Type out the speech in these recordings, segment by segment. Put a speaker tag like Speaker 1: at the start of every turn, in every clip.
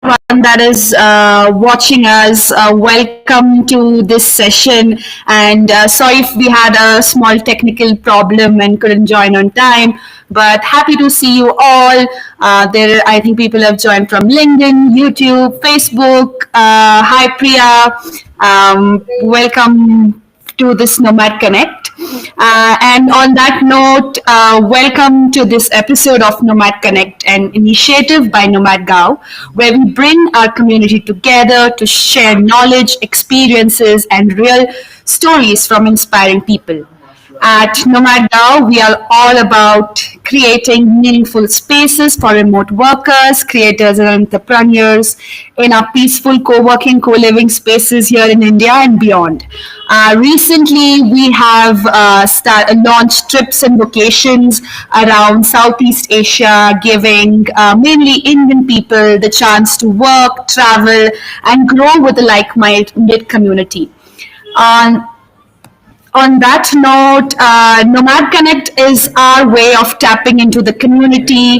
Speaker 1: everyone that is watching us. Welcome to this session. And sorry if we had a small technical problem and couldn't join on time. But happy to see you all. I think people have joined from LinkedIn, YouTube, Facebook. Hi, Priya. Welcome to this Nomad Connect. And on that note, welcome to this episode of Nomad Connect, an initiative by Nomad Gao, where we bring our community together to share knowledge, experiences, and real stories from inspiring people. At Nomad Now, we are all about creating meaningful spaces for remote workers, creators, and entrepreneurs in our peaceful co working, co living spaces here in India and beyond. Recently, we have launched trips and vacations around Southeast Asia, giving mainly Indian people the chance to work, travel, and grow with a like minded community. On on that note, Nomad Connect is our way of tapping into the community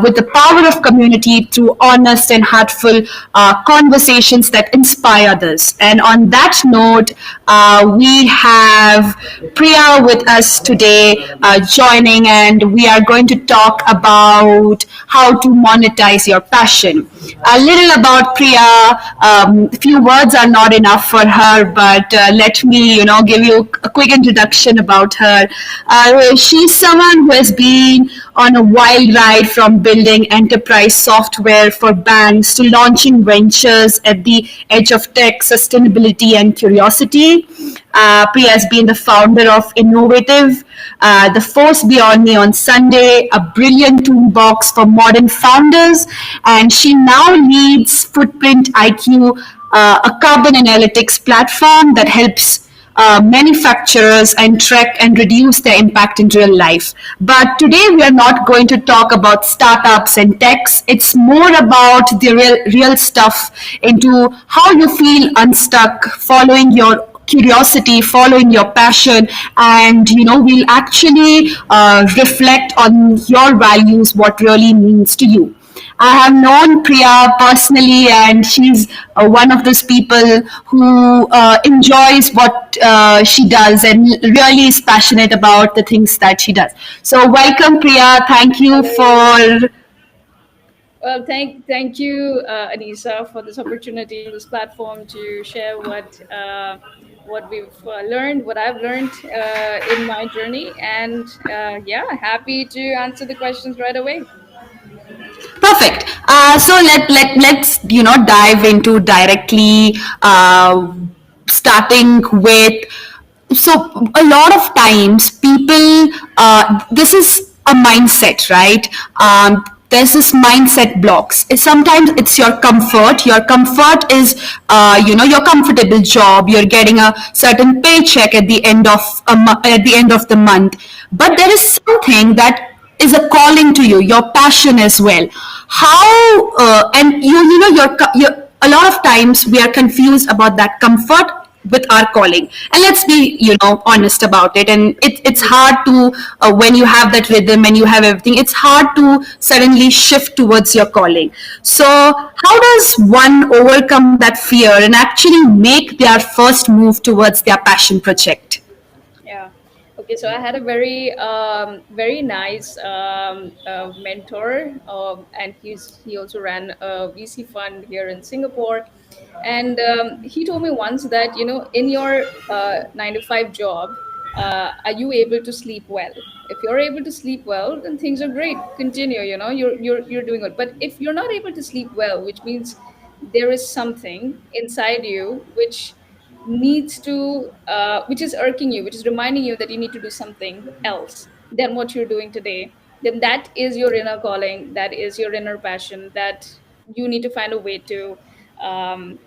Speaker 1: with the power of community through honest and heartful conversations that inspire others. And on that note, we have Priya with us today joining, and we are going to talk about how to monetize your passion. A little about Priya. Few words are not enough for her, but let me, give you a quick introduction about her. She's someone who has been on a wild ride from building enterprise software for banks to launching ventures at the edge of tech, sustainability, and curiosity. Priya has been the founder of Innovative, The Force Beyond Me on Sunday, a brilliant toolbox for modern founders, and she now leads Footprint IQ, a carbon analytics platform that helps manufacturers and track and reduce their impact in real life. But today we are not going to talk about startups and techs. It's more about the real stuff into how you feel unstuck, following your curiosity, following your passion, and we'll actually reflect on your values, what really means to you. I have known Priya personally, and she's one of those people who enjoys what she does and really is passionate about the things that she does. So, welcome, Priya. Thank you for.
Speaker 2: Well, thank you, Anisa, for this opportunity on this platform to share what we've learned, what I've learned in my journey, and yeah, happy to answer the questions right away.
Speaker 1: Perfect. So let's dive into directly, starting with. So a lot of times people, this is a mindset, right? There's this mindset blocks. Sometimes it's your comfort. Your comfort is, your comfortable job. You're getting a certain paycheck at the end of at the end of the month. But there is something that is a calling to you, your passion as well. How and you're a lot of times we are confused about that comfort with our calling, and let's be honest about it. And it's hard to when you have that rhythm and you have everything, it's hard to suddenly shift towards your calling. So how does one overcome that fear and actually make their first move towards their passion project?
Speaker 2: Yeah. Okay. So I had a very nice mentor, and he also ran a VC fund here in Singapore, and he told me once that in your 9 to 5 job, are you able to sleep well? If you're able to sleep well, then things are great. Continue. You're doing good. But if you're not able to sleep well, which means there is something inside you which is irking you, which is reminding you that you need to do something else than what you're doing today, then that is your inner calling, that is your inner passion, that you need to find a way to um,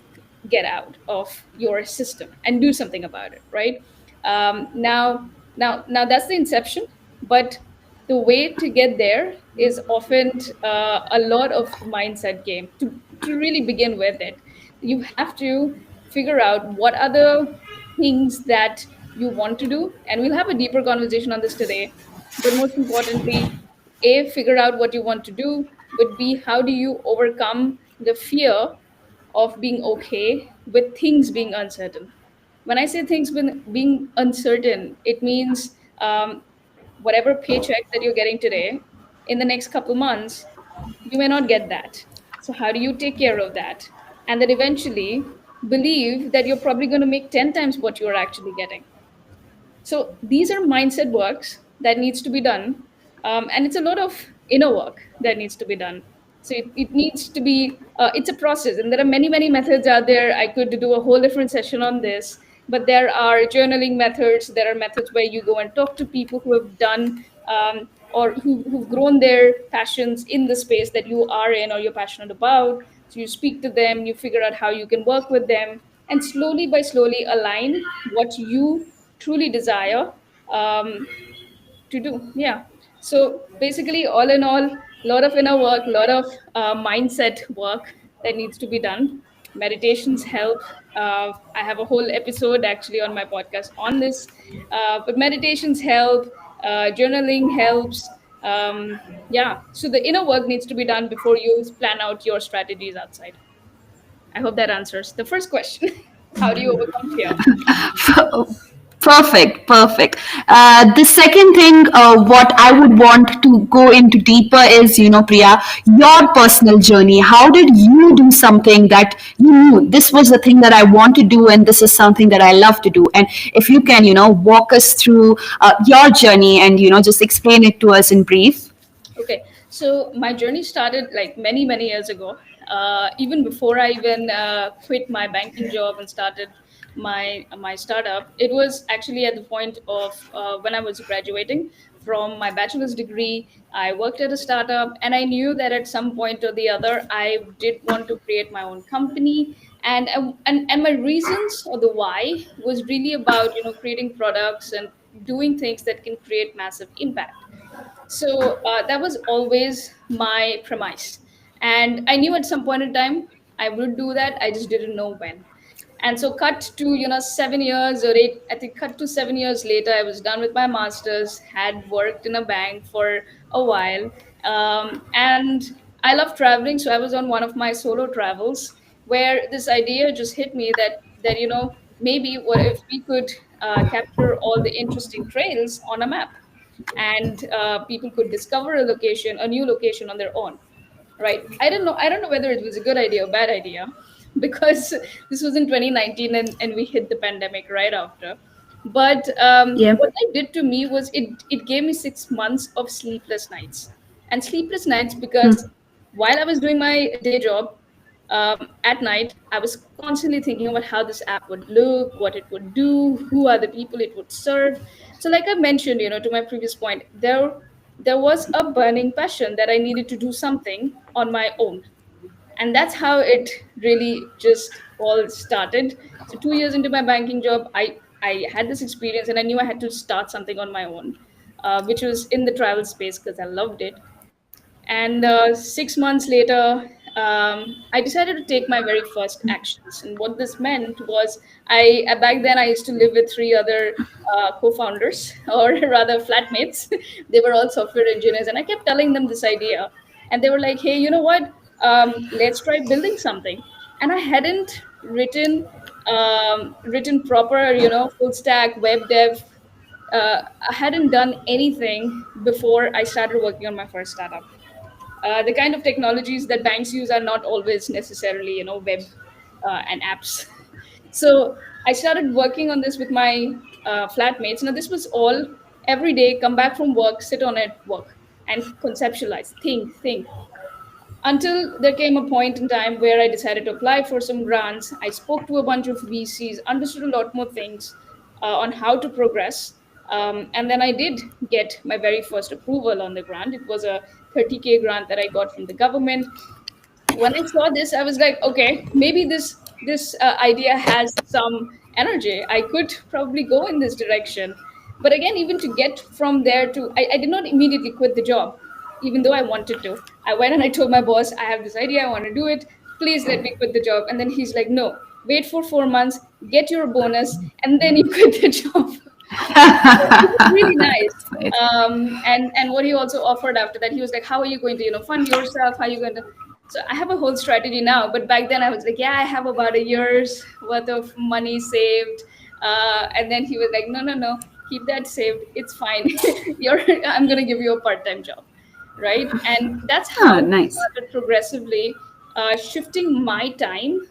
Speaker 2: get out of your system and do something about it, right? Now that's the inception, but the way to get there is often a lot of mindset game. To really begin with it, you have to figure out what are the things that you want to do, and we'll have a deeper conversation on this today. But most importantly, figure out what you want to do, but b, how do you overcome the fear of being okay with things being uncertain. When I say things being uncertain, it means whatever paycheck that you're getting today, in the next couple months, you may not get that. So, how do you take care of that? And then eventually believe that you're probably going to make 10 times what you're actually getting. So these are mindset works that needs to be done, and it's a lot of inner work that needs to be done. So it needs to be it's a process, and there are many methods out there. I could do a whole different session on this, but there are journaling methods. There are methods where you go and talk to people who have done or who've grown their passions in the space that you are in or you're passionate about. So you speak to them, you figure out how you can work with them, and slowly by slowly align what you truly desire um, to do. Yeah. So basically, all in all, a lot of inner work, a lot of mindset work that needs to be done. Meditations help. I have a whole episode actually on my podcast on this, but meditations help. Journaling helps. Yeah. So the inner work needs to be done before you plan out your strategies outside. I hope that answers the first question. How do you overcome fear?
Speaker 1: Perfect, perfect. The second thing, what I would want to go into deeper is, Priya, your personal journey. How did you do something that you knew this was the thing that I want to do, and this is something that I love to do? And if you can, walk us through your journey and, just explain it to us in brief.
Speaker 2: Okay, so my journey started like many years ago. Even before I even quit my banking job and started my startup, it was actually at the point of when I was graduating from my bachelor's degree. I worked at a startup, and I knew that at some point or the other, I did want to create my own company. And my reasons or the why was really about creating products and doing things that can create massive impact. So that was always my premise. And I knew at some point in time I would do that. I just didn't know when. And so cut to, 7 years or eight, I think cut to 7 years later, I was done with my master's, had worked in a bank for a while. And I love traveling. So I was on one of my solo travels where this idea just hit me that, maybe what if we could capture all the interesting trails on a map, and people could discover a new location on their own, right? I don't know whether it was a good idea or bad idea because this was in 2019, and we hit the pandemic right after. But
Speaker 1: Yeah.
Speaker 2: what it did to me was it gave me 6 months of sleepless nights, and sleepless nights because while I was doing my day job, at night, I was constantly thinking about how this app would look, what it would do, who are the people it would serve. So, like I mentioned, to my previous point, there was a burning passion that I needed to do something on my own, and that's how it really just all started. So 2 years into my banking job, I had this experience, and I knew I had to start something on my own, which was in the travel space because I loved it. And 6 months later, I decided to take my very first actions. And what this meant was, back then I used to live with three other co-founders, or rather flatmates. They were all software engineers, and I kept telling them this idea, and they were like, "Hey, you know what? Let's try building something." And I hadn't written proper, full stack web dev. I hadn't done anything before I started working on my first startup. The kind of technologies that banks use are not always necessarily, web and apps. So I started working on this with my flatmates. Now this was all every day. Come back from work, sit on it, work, and conceptualize, think. Until there came a point in time where I decided to apply for some grants. I spoke to a bunch of VCs, understood a lot more things on how to progress. And then I did get my very first approval on the grant. It was a 30K grant that I got from the government. When I saw this, I was like, okay, maybe this idea has some energy. I could probably go in this direction. But again, even to get from there to, I did not immediately quit the job, even though I wanted to. I went and I told my boss, I have this idea, I want to do it. Please let me quit the job. And then he's like, no, wait for 4 months, get your bonus, and then you quit the job. It was really nice. And what he also offered after that, he was like, "How are you going to fund yourself? How are you going to?" So I have a whole strategy now, but back then I was like, yeah, I have about a year's worth of money saved. And then he was like, no, no, no, keep that saved. It's fine. I'm going to give you a part-time job. Right. And that's
Speaker 1: Ah,
Speaker 2: how I
Speaker 1: nice.
Speaker 2: started progressively shifting my time,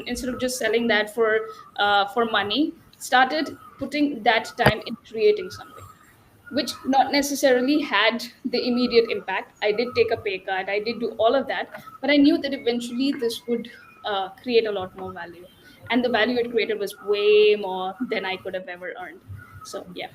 Speaker 2: instead of just selling that for money, started putting that time in creating something, which not necessarily had the immediate impact. I did take a pay cut, I did do all of that, but I knew that eventually this would create a lot more value. And the value it created was way more than I could have ever earned. So, yeah.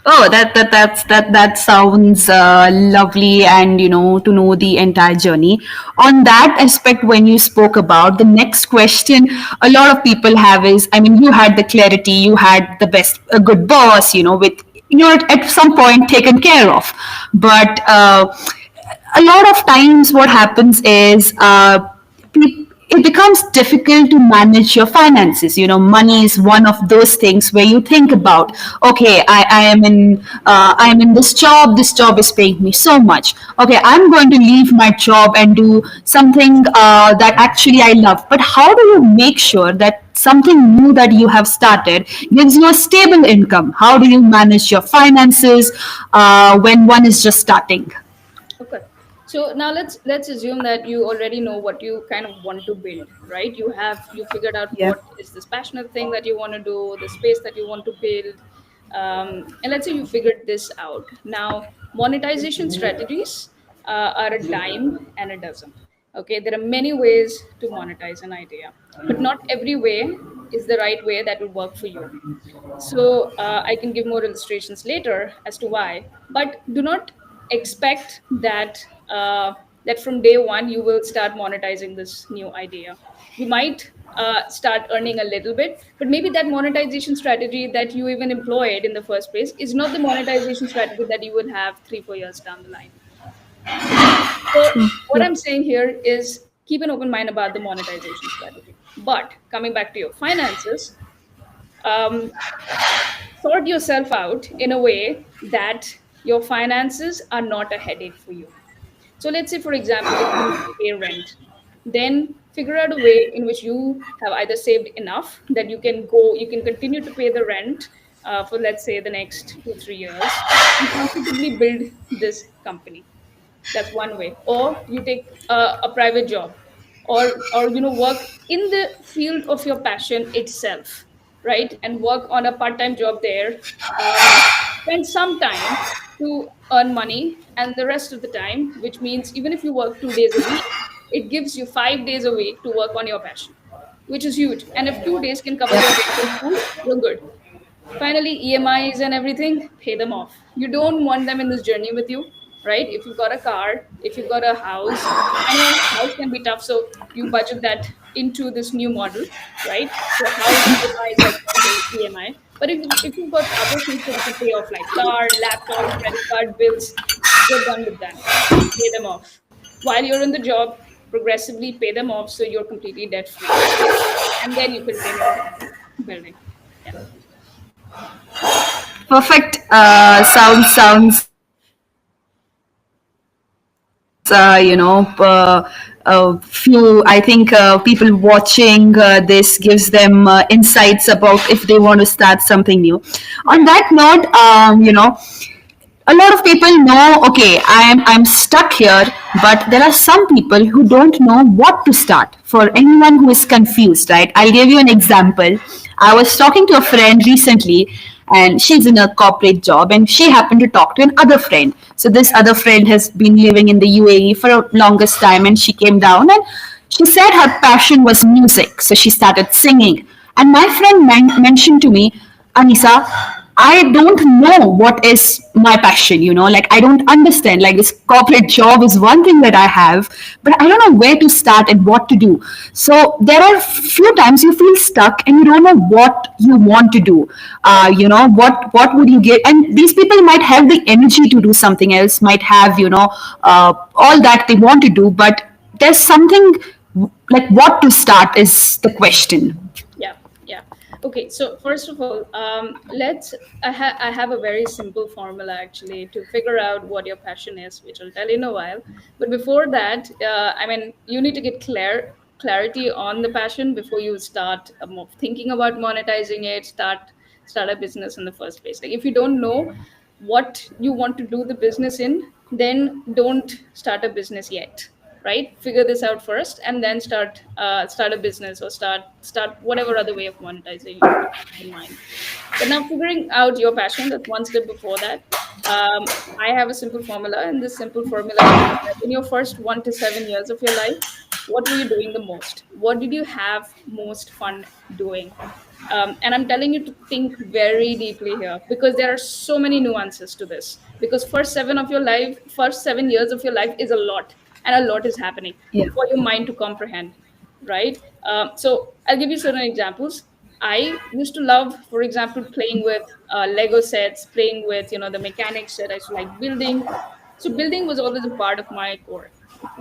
Speaker 1: Oh, that sounds lovely, and to know the entire journey. On that aspect, when you spoke about the next question, a lot of people have is, I mean, you had the clarity, you had the best, a good boss, with you're at some point taken care of, but a lot of times what happens is it becomes difficult to manage your finances. Money is one of those things where you think about, okay, I am in this job is paying me so much. Okay, I'm going to leave my job and do something that actually I love. But how do you make sure that something new that you have started gives you a stable income? How do you manage your finances when one is just starting?
Speaker 2: Okay. So now let's assume that you already know what you kind of want to build, right? You figured out
Speaker 1: Yeah.
Speaker 2: what is this passionate thing that you want to do, the space that you want to build, and let's say you figured this out. Now, monetization strategies are a dime and a dozen. Okay, there are many ways to monetize an idea, but not every way is the right way that will work for you. So I can give more illustrations later as to why, but do not expect that from day one you will start monetizing this new idea. You might start earning a little bit, but maybe that monetization strategy that you even employed in the first place is not the monetization strategy that you would have 3 4 years down the line. So what I'm saying here is keep an open mind about the monetization strategy. But coming back to your finances, um, sort yourself out in a way that your finances are not a headache for you. So let's say, for example, if you need to pay rent, then figure out a way in which you have either saved enough that you can continue to pay the rent for, let's say, the next 2 3 years, and comfortably build this company. That's one way. Or you take a private job, or work in the field of your passion itself, right? And work on a part-time job there. Spend some time to earn money, and the rest of the time, which means even if you work 2 days a week, it gives you 5 days a week to work on your passion, which is huge. And if 2 days can cover your rent and food, you're good. Finally, EMIs and everything, pay them off. You don't want them in this journey with you, right? If you've got a car, if you've got a house, I know house can be tough, so you budget that into this new model, right? So house EMI is like one EMI. But if you've got other things that you can pay off, like car, laptop, credit card bills, you're done with that. Pay them off. While you're in the job, progressively pay them off so you're completely debt free. And then you continue building. Yeah.
Speaker 1: Perfect. Sounds few. I think people watching this gives them insights about if they want to start something new. On
Speaker 2: Yeah.
Speaker 1: that note, a lot of people know, okay, I'm stuck here, but there are some people who don't know what to start. For anyone who is confused, right? I'll give you an example. I was talking to a friend recently, and she's in a corporate job, and she happened to talk to an other friend. So this other friend has been living in the UAE for a longest time, and she came down, and she said her passion was music, so she started singing. And my friend mentioned to me, Anisa, I don't know what is my passion, like I don't understand. Like this corporate job is one thing that I have, but I don't know where to start and what to do. So there are few times you feel stuck and you don't know what you want to do. What would you get? And these people might have the energy to do something else, might have, all that they want to do, but there's something like what to start is the question.
Speaker 2: Yeah, yeah. Okay, so first of all, I have a very simple formula actually to figure out what your passion is, which I'll tell you in a while. But before that, I mean, you need to get clarity on the passion before you start thinking about monetizing it. Start a business in the first place. Like if you don't know what you want to do the business in, then don't start a business yet, right? Figure this out first and then start a business or start whatever other way of monetizing you have in mind. But now figuring out your passion, that's one step before that. I have a simple formula, and this simple formula is that in your first 1 to 7 years of your life, what were you doing the most? What did you have most fun doing? And I'm telling you to think very deeply here because there are so many nuances to this. Because first 7 years of your life is a lot, and a lot is happening
Speaker 1: Yeah.
Speaker 2: for your mind to comprehend, right? So I'll give you certain examples. I used to love, for example, playing with Lego sets, playing with the mechanics that I used to like building. So building was always a part of my core.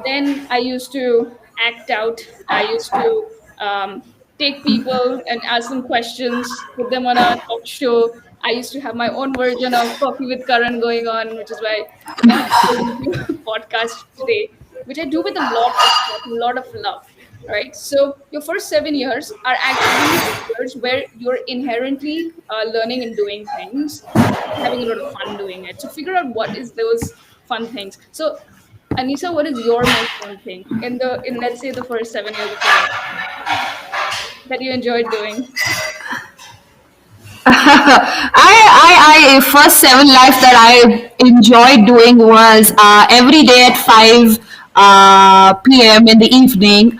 Speaker 2: Then I used to act out. I used to take people and ask them questions, put them on a talk show. I used to have my own version of Coffee with Karan going on, which is why I'm doing a podcast today, which I do with a lot of love. Right. So your first 7 years are actually years where you're inherently learning and doing things, having a lot of fun doing it. So figure out what is those fun things. So Anisa, what is your most fun thing in let's say the first 7 years of your life that you enjoyed doing?
Speaker 1: I first seven life that I enjoyed doing was every day at 5 p.m. in the evening.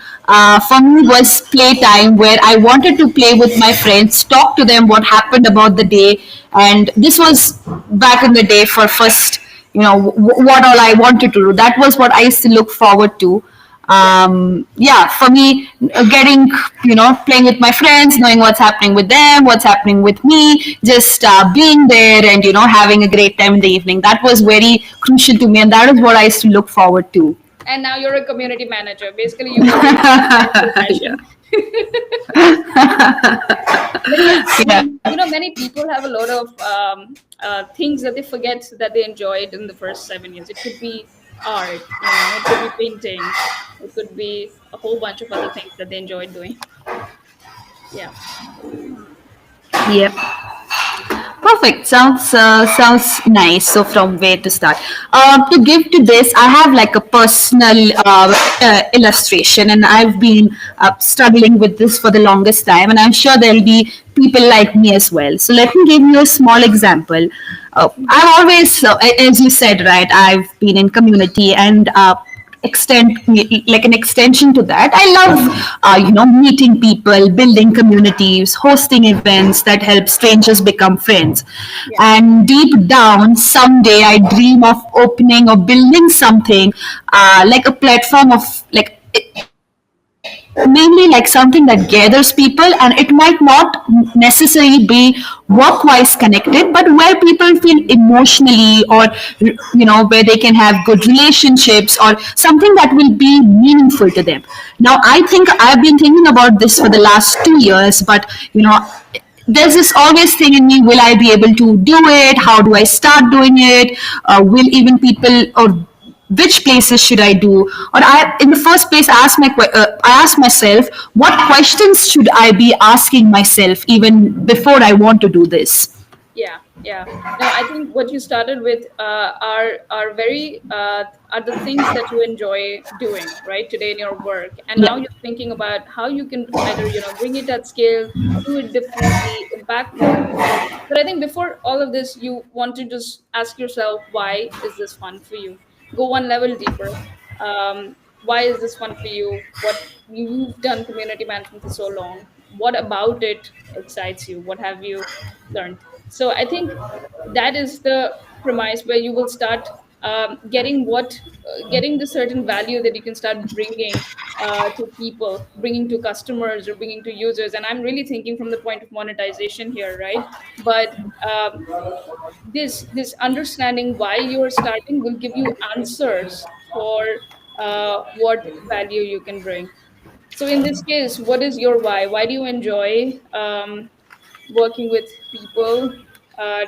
Speaker 1: For me was playtime where I wanted to play with my friends, talk to them what happened about the day, and this was back in the day for first, what all I wanted to do. That was what I used to look forward to.
Speaker 2: Yeah.
Speaker 1: Yeah, for me, getting, playing with my friends, knowing what's happening with them, what's happening with me, just being there and, having a great time in the evening. That was very crucial to me, and that is what I used to look forward to.
Speaker 2: And now you're a community manager. Basically, you got your actual
Speaker 1: Yeah.
Speaker 2: passion. But yeah, I
Speaker 1: Yeah.
Speaker 2: mean, many people have a lot of things that they forget that they enjoyed in the first 7 years. It could be art, it could be painting, it could be a whole bunch of other things that they enjoyed doing. Yeah.
Speaker 1: Yep. Perfect. Sounds nice. So from where to start? To give to this, I have like a personal illustration, and I've been struggling with this for the longest time, and I'm sure there'll be people like me as well. So let me give you a small example. I've always, as you said, right? I've been in community and extend like an extension to that. I love meeting people, building communities, hosting events that help strangers become friends.
Speaker 2: Yeah.
Speaker 1: And deep down someday I dream of opening or building something like a platform of like mainly like something that gathers people, and it might not necessarily be work-wise connected, but where people feel emotionally, or where they can have good relationships, or something that will be meaningful to them. Now I think I've been thinking about this for the last 2 years, but there's this always thing in me: will I be able to do it? How do I start doing it? Will even people, or which places should I do? Or in the first place, I ask myself, what questions should I be asking myself even before I want to do this?
Speaker 2: Yeah, yeah. No, I think what you started with are very are the things that you enjoy doing right today in your work, and
Speaker 1: Yeah.
Speaker 2: now you're thinking about how you can either bring it at scale, do it differently, impact more people. But I think before all of this, you want to just ask yourself, why is this fun for you? Go one level deeper. Why is this fun for you? You've done community management for so long. What about it excites you? What have you learned? So I think that is the premise where you will start getting the certain value that you can start bringing to people, bringing to customers or bringing to users. And I'm really thinking from the point of monetization here, right? But this understanding why you are starting will give you answers for what value you can bring. So in this case, what is your why? Why do you enjoy? working with people,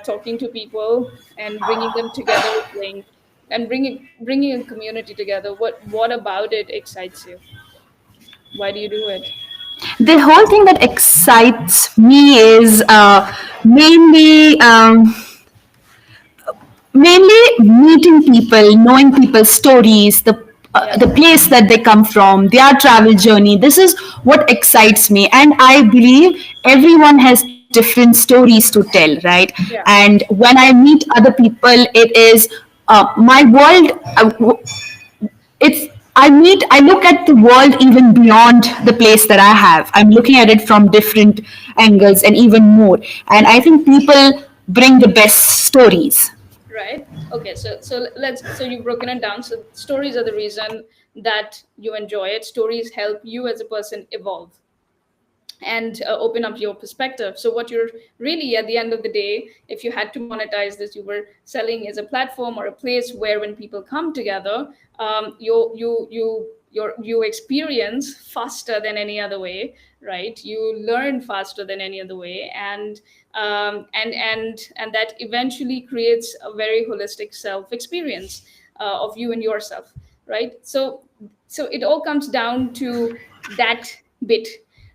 Speaker 2: talking to people, and bringing them together, playing, and bringing a community together. What about it excites you? Why do you do it?
Speaker 1: The whole thing that excites me is mainly mainly meeting people, knowing people's stories,
Speaker 2: Yeah,
Speaker 1: the place that they come from, their travel journey. This is what excites me, and I believe everyone has different stories to tell, right?
Speaker 2: yeah,
Speaker 1: And when I meet other people, it is my world. It's I look at the world even beyond the place that I have. I'm looking at it from different angles and even more. And I think people bring the best stories.
Speaker 2: right. Okay, so you've broken it down. So stories are the reason that you enjoy it. Stories help you as a person evolve and open up your perspective. So what you're really, at the end of the day, if you had to monetize this, you were selling as a platform or a place where when people come together, you experience faster than any other way, right? You learn faster than any other way, and that eventually creates a very holistic self experience of you and yourself, right? So it all comes down to that bit,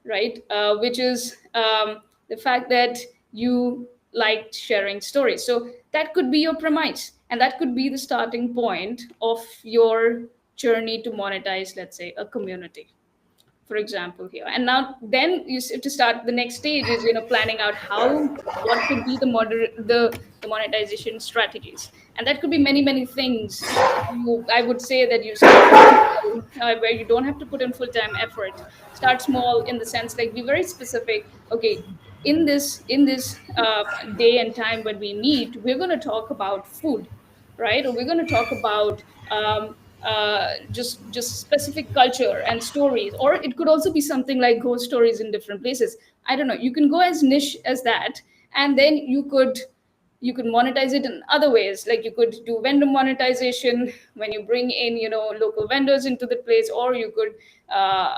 Speaker 2: right? Which is the fact that you liked sharing stories. So that could be your premise, and that could be the starting point of your journey to monetize, let's say, a community, for example, here. And now then to start, the next stage is, planning out how, what could be the monetization strategies. And that could be many things. I would say that you start small, where you don't have to put in full-time effort. Start small in the sense, like, be very specific. Okay, in this day and time when we meet, we're going to talk about food, right? Or we're going to talk about just specific culture and stories, or it could also be something like ghost stories in different places. I don't know. You can go as niche as that, and then you could monetize it in other ways. Like, you could do vendor monetization when you bring in, local vendors into the place, or uh,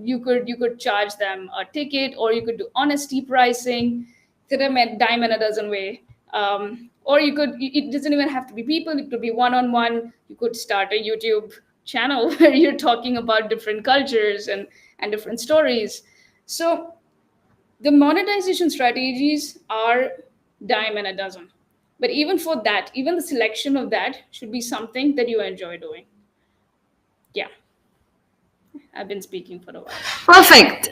Speaker 2: you could charge them a ticket, or you could do honesty pricing. Dime in a dozen way. Or you could, it doesn't even have to be people, it could be one-on-one. You could start a YouTube channel where you're talking about different cultures and different stories. So the monetization strategies are dime in a dozen. But even for that, even the selection of that should be something that you enjoy doing. Yeah, I've been speaking for a while.
Speaker 1: Perfect.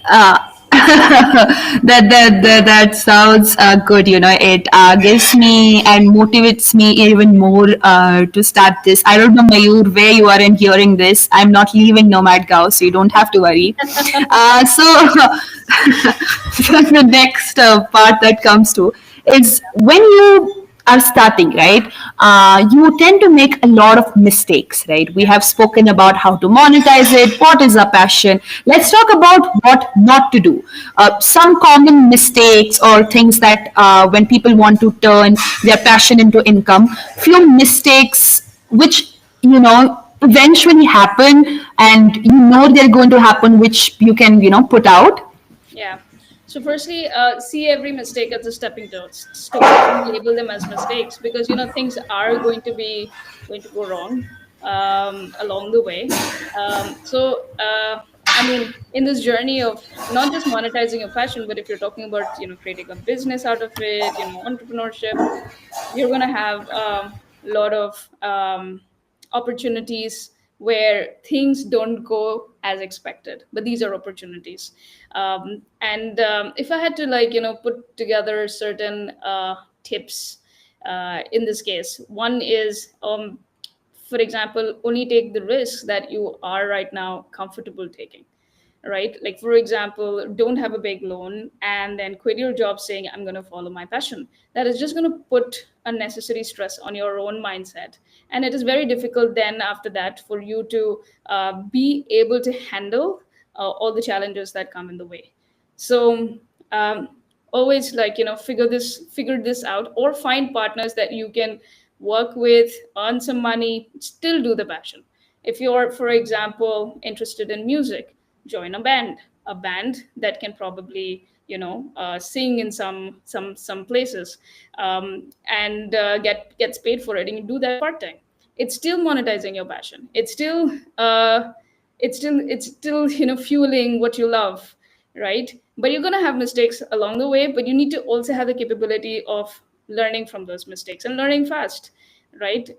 Speaker 1: That sounds good. It gives me and motivates me even more to start this. I don't know, Mayur, where you are in hearing this. I'm not leaving Nomad Gao, so you don't have to worry. So the next part that comes to is when you are starting, right? You tend to make a lot of mistakes, right? We
Speaker 2: Yeah.
Speaker 1: have spoken about how to monetize it, what is our passion. Let's talk about what not to do. Some common mistakes or things that when people want to turn their passion into income, few mistakes which, eventually happen, and they're going to happen, which you can, put out.
Speaker 2: Yeah. So firstly, see every mistake as a stone. Don't label them as mistakes, because things are going to go wrong along the way. I mean, in this journey of not just monetizing your passion, but if you're talking about creating a business out of it, entrepreneurship, you're going to have a lot of opportunities where things don't go as expected, but these are opportunities. And if I had to, like, put together certain tips in this case, one is, for example, only take the risks that you are right now comfortable taking, right? Like, for example, don't have a big loan and then quit your job saying, I'm going to follow my passion. That is just going to put unnecessary stress on your own mindset. And it is very difficult then, after that, for you to be able to handle all the challenges that come in the way. So, um, always, like, figure this out, or find partners that you can work with, earn some money, still do the passion. If you're, for example, interested in music, join a band. a band that can probably sing in some places, and gets paid for it, and you do that part time. It's still monetizing your passion. It's still fueling what you love, right? But you're going to have mistakes along the way, but you need to also have the capability of learning from those mistakes and learning fast, right?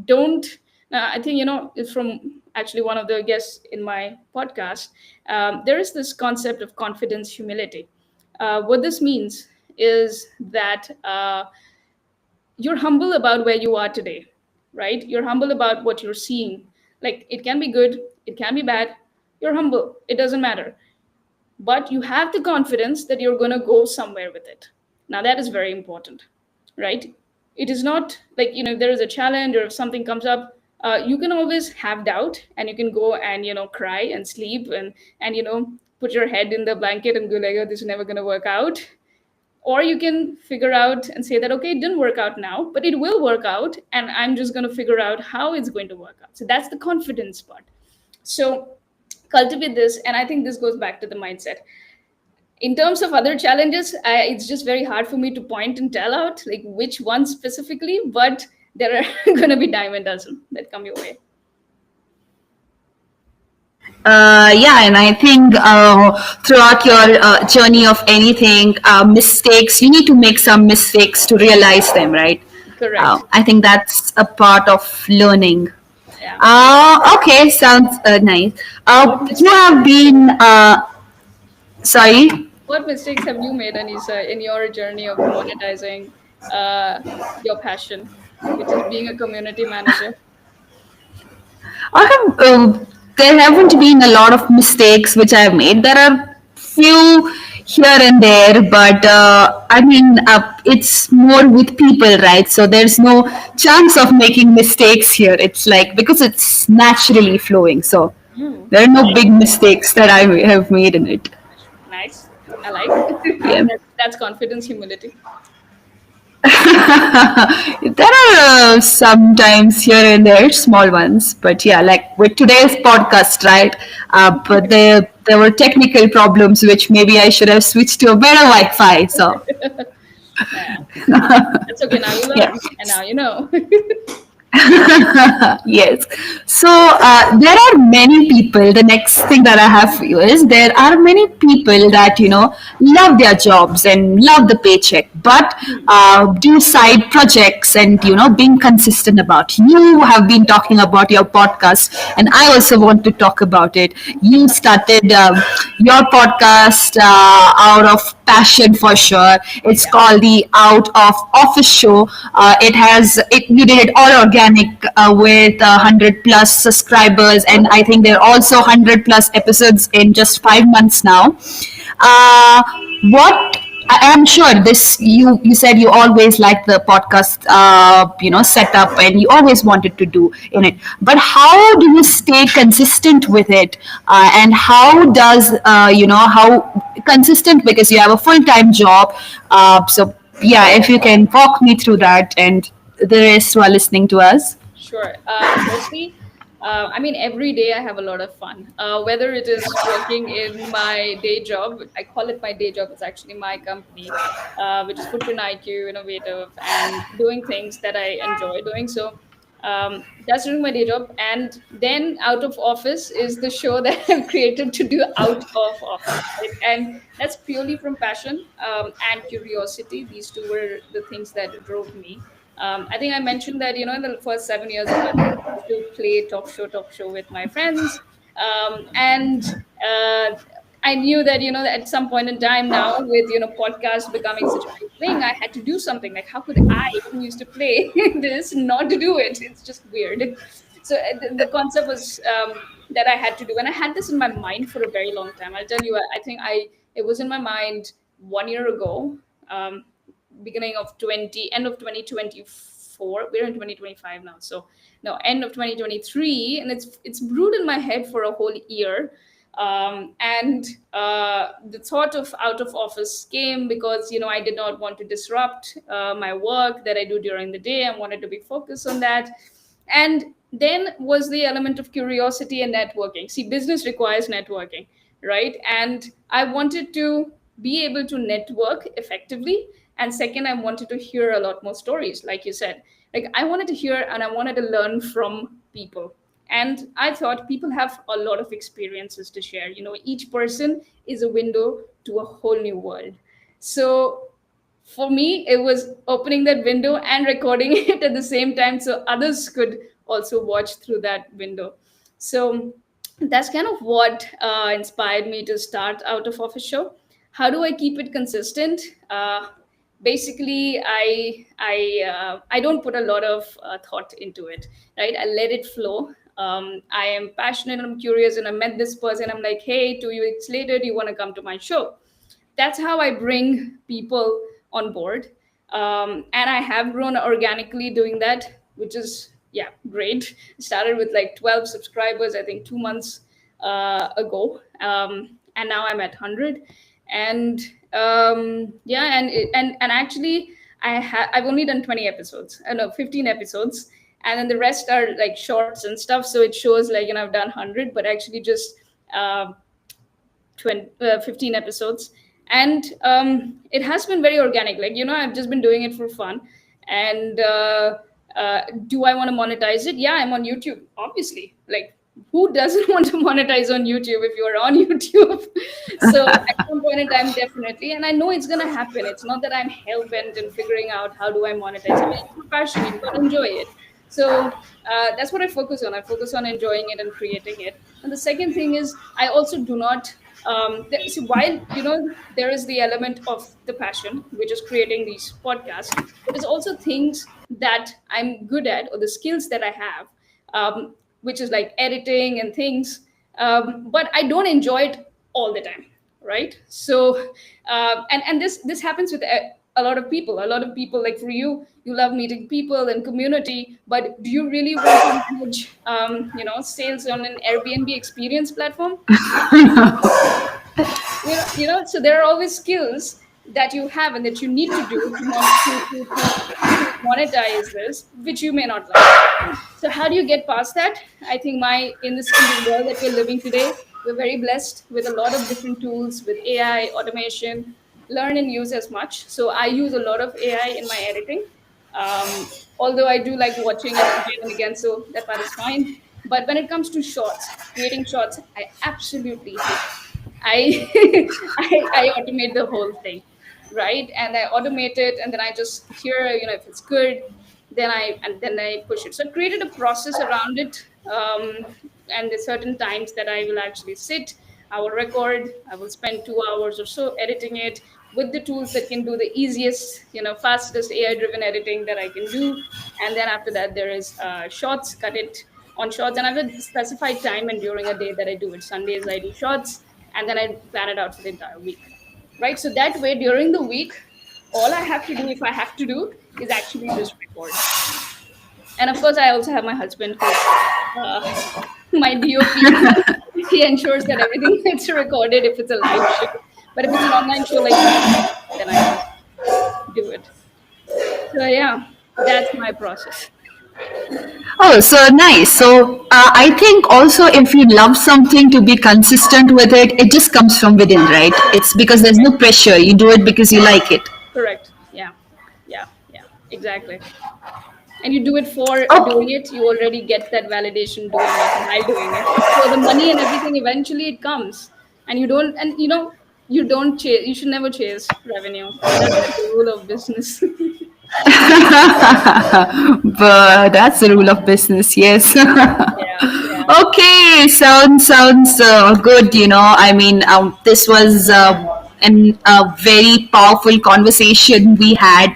Speaker 2: Don't I think it's from actually one of the guests in my podcast. There is this concept of confidence humility. What this means is that you're humble about where you are today, right? You're humble about what you're seeing. Like, it can be good, it can be bad. You're humble, it doesn't matter. But you have the confidence that you're going to go somewhere with it. Now, that is very important, right? It is not like, if there is a challenge or if something comes up, you can always have doubt, and you can go and, cry and sleep, and put your head in the blanket and go like, oh, this is never going to work out. Or you can figure out and say that, okay, it didn't work out now, but it will work out, and I'm just going to figure out how it's going to work out. So that's the confidence part. So cultivate this, and I think this goes back to the mindset. In terms of other challenges, it's just very hard for me to point and tell out like which one specifically, but there are going to be dime a dozen that come your way.
Speaker 1: Yeah, and I think throughout your journey of anything, mistakes, you need to make some mistakes to realize them, right?
Speaker 2: Correct.
Speaker 1: I think that's a part of learning.
Speaker 2: Yeah.
Speaker 1: Okay, sounds nice.
Speaker 2: What
Speaker 1: You
Speaker 2: mistakes
Speaker 1: have been, sorry.
Speaker 2: what mistakes have you made, Anisa, in your journey of monetizing uh, your passion, which is being a community manager?
Speaker 1: I have, there haven't been a lot of mistakes which I have made. There are few here and there, but I mean, it's more with people, right? So there's no chance of making mistakes here. It's like because it's naturally flowing. So
Speaker 2: Hmm.
Speaker 1: there are no big mistakes that I have made in it.
Speaker 2: Nice. I like.
Speaker 1: Yeah.
Speaker 2: That's confidence, humility.
Speaker 1: There are sometimes here and there small ones, but yeah, like with today's podcast, right? But there were technical problems which maybe I should have switched to a better Wi-Fi. So
Speaker 2: Yeah. That's okay. Now you
Speaker 1: yeah.
Speaker 2: learn, and now you know.
Speaker 1: Yes. So there are many people. The next thing that I have for you is there are many people that love their jobs and love the paycheck, but do side projects and being consistent about. You have been talking about your podcast, and I also want to talk about it. You started your podcast out of passion for sure. It's
Speaker 2: Yeah.
Speaker 1: called the Out of Office Show. You did it all organic with 100 plus subscribers, and I think there are also 100 plus episodes in just 5 months now. Uh, what I am sure this you said you always liked the podcast setup and you always wanted to do in it, but how do you stay consistent with it, and how does how consistent, because you have a full-time job, so yeah, if you can walk me through that and the rest who are listening to us.
Speaker 2: Sure. Firstly, I mean, every day I have a lot of fun. Whether it is working in my day job, I call it my day job. It's actually my company, which is Footprint IQ Innovative, and doing things that I enjoy doing. So that's doing my day job. And then Out of Office is the show that I've created to do out of office. Right? And that's purely from passion and curiosity. These two were the things that drove me. I think I mentioned that in the first 7 years of my life, I used to play talk show with my friends, and I knew that that at some point in time now, with podcasts becoming such a big thing, I had to do something. Like, how could I, who used to play this, not to do it? It's just weird. So the concept was that I had to do, and I had this in my mind for a very long time. I'll tell you, I think it was in my mind 1 year ago. Beginning of 20 end of 2024, we're in 2025 now, so no, end of 2023, and it's brewed in my head for a whole year. And the thought of Out of Office came because I did not want to disrupt my work that I do during the day. I wanted to be focused on that. And then was the element of curiosity and networking. See, business requires networking. right? And I wanted to be able to network effectively. And second, I wanted to hear a lot more stories, like you said. Like, I wanted to hear and I wanted to learn from people. And I thought people have a lot of experiences to share. Each person is a window to a whole new world. So for me, it was opening that window and recording it at the same time so others could also watch through that window. So that's kind of what inspired me to start Out of Office Show. How do I keep it consistent? Basically, I don't put a lot of thought into it, right? I let it flow. I am passionate and I'm curious, and I met this person. I'm like, hey, 2 weeks later, do you want to come to my show? That's how I bring people on board. And I have grown organically doing that, which is, yeah, great. Started with like 12 subscribers, I think 2 months ago. And now I'm at 100. And yeah, and actually, I've only done 20 episodes. No, 15 episodes. And then the rest are like shorts and stuff. So it shows like, I've done 100, but actually just uh, 15 episodes. And it has been very organic. Like, I've just been doing it for fun. And do I want to monetize it? Yeah, I'm on YouTube, obviously. Like, who doesn't want to monetize on YouTube if you're on YouTube? So at some point in time, definitely. And I know it's going to happen. It's not that I'm hell-bent in figuring out how do I monetize. I mean, it's a passion. You've got to enjoy it. So that's what I focus on. I focus on enjoying it and creating it. And the second thing is, I also do not so while there is the element of the passion, which is creating these podcasts, there's also things that I'm good at, or the skills that I have, which is like editing and things, but I don't enjoy it all the time, right? So and this happens with a lot of people. A lot of people, like for you, you love meeting people and community, but do you really want to manage sales on an Airbnb experience platform? So there are always skills that you have and that you need to do to monetize this, which you may not like. So how do you get past that? I think in this world that we're living today, we're very blessed with a lot of different tools, with AI, automation. Learn and use as much. So I use a lot of AI in my editing. Although I do like watching it again and again, so that part is fine. But when it comes to shorts, creating shorts, I absolutely hate. I, I automate the whole thing, right? And I automate it, and then I just hear, if it's good, then I push it. So I created a process around it, and there's certain times that I will actually sit. I will record. I will spend 2 hours or so editing it with the tools that can do the easiest, fastest AI-driven editing that I can do. And then after that, there is shorts. Cut it on shorts, and I have a specified time and during a day that I do it. Sundays I do shorts, and then I plan it out for the entire week, right? So that way, during the week, all I have to do, if I have to do, is actually just record. And of course, I also have my husband, my DOP. He ensures that everything gets recorded if it's a live show. But if it's an online show like this, then I do it. So yeah, that's my process.
Speaker 1: Oh, so nice. So I think also if you love something, to be consistent with it, it just comes from within, right? It's because there's no pressure. You do it because you like it.
Speaker 2: Correct. Yeah. Yeah. Exactly. And you do it for
Speaker 1: Oh,
Speaker 2: doing it. You already get that validation doing it while doing it. So the money and everything, eventually it comes. And you don't chase. You should never chase revenue. That's like the rule of business.
Speaker 1: but that's the rule of business, yes.
Speaker 2: Yeah. Yeah.
Speaker 1: Okay, sounds good. I mean, this was a very powerful conversation we had,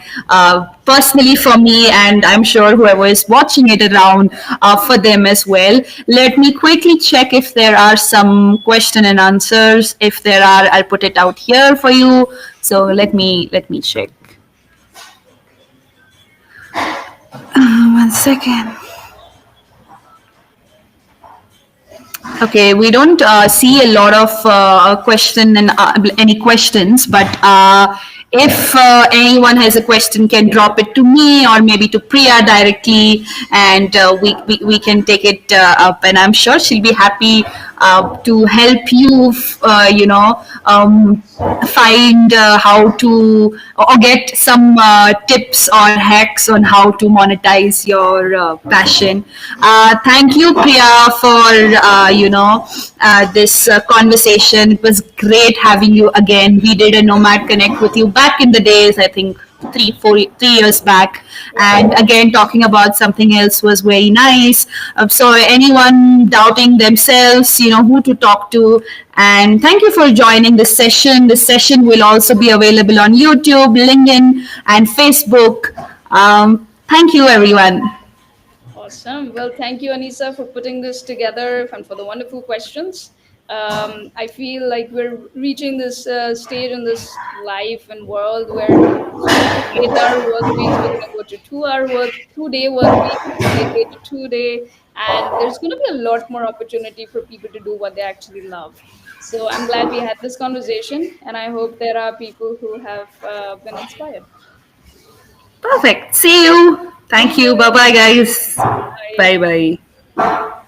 Speaker 1: personally for me, and I'm sure whoever is watching it around, for them as well. Let me quickly check if there are some question and answers. If there are, I'll put it out here for you. So let me check. 1 second. Okay, we don't see a lot of question and any questions, but if anyone has a question, can drop it to me or maybe to Priya directly, and we can take it up. And I'm sure she'll be happy to help you, find how to or get some tips or hacks on how to monetize your passion. Thank you, Priya, for this conversation. It was great having you again. We did a Nomad Connect with you back in the days, I think 3 years back, and again talking about something else was very nice. So anyone doubting themselves, who to talk to. And thank you for joining this session. This session will also be available on YouTube, LinkedIn, and Facebook. Thank you, everyone.
Speaker 2: Awesome. Well, thank you, Anisa, for putting this together and for the wonderful questions. I feel like we're reaching this stage in this life and world where soon as 8 hour work weeks, we're going to go to 2 hour work, 2 day work week, 8 day to 2 day. And there's going to be a lot more opportunity for people to do what they actually love. So I'm glad we had this conversation, and I hope there are people who have been inspired.
Speaker 1: Perfect. See you.
Speaker 2: Thank
Speaker 1: Thank you. Bye
Speaker 2: you.
Speaker 1: bye, guys.
Speaker 2: Bye.
Speaker 1: Bye bye.